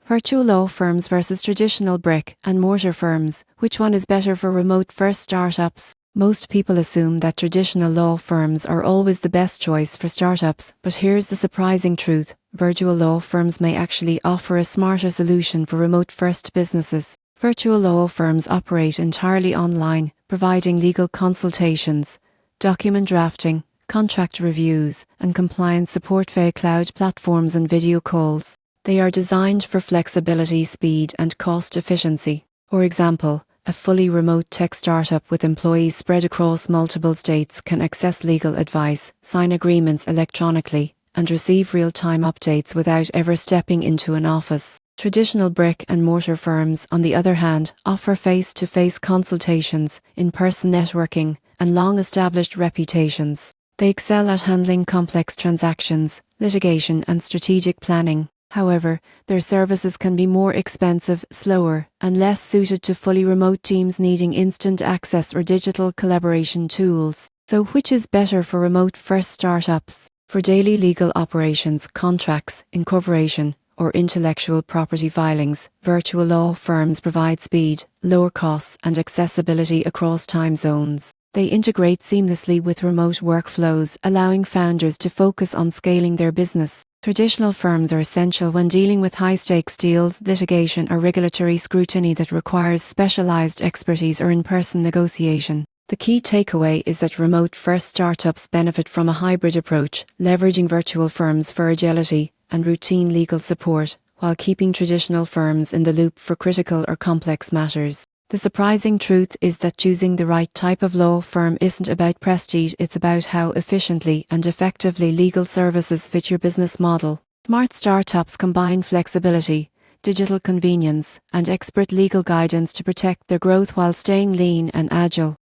Virtual law firms versus traditional brick and mortar firms. Which one is better for remote-first startups? Most people assume that traditional law firms are always the best choice for startups, but here's the surprising truth. Virtual law firms may actually offer a smarter solution for remote-first businesses. Virtual law firms operate entirely online, providing legal consultations, document drafting, contract reviews, and compliance support via cloud platforms and video calls. They are designed for flexibility, speed, and cost efficiency. For example, a fully remote tech startup with employees spread across multiple states can access legal advice, sign agreements electronically, and receive real-time updates without ever stepping into an office. Traditional brick and mortar firms, on the other hand, offer face-to-face consultations, in-person networking, and long-established reputations. They excel at handling complex transactions, litigation, and strategic planning. However, their services can be more expensive, slower, and less suited to fully remote teams needing instant access or digital collaboration tools. So which is better for remote-first startups? For daily legal operations, contracts, incorporation, or intellectual property filings, virtual law firms provide speed, lower costs, and accessibility across time zones. They integrate seamlessly with remote workflows, allowing founders to focus on scaling their business. Traditional firms are essential when dealing with high-stakes deals, litigation, or regulatory scrutiny that requires specialized expertise or in-person negotiation. The key takeaway is that remote-first startups benefit from a hybrid approach, leveraging virtual firms for agility and routine legal support, while keeping traditional firms in the loop for critical or complex matters. The surprising truth is that choosing the right type of law firm isn't about prestige, it's about how efficiently and effectively legal services fit your business model. Smart startups combine flexibility, digital convenience, and expert legal guidance to protect their growth while staying lean and agile.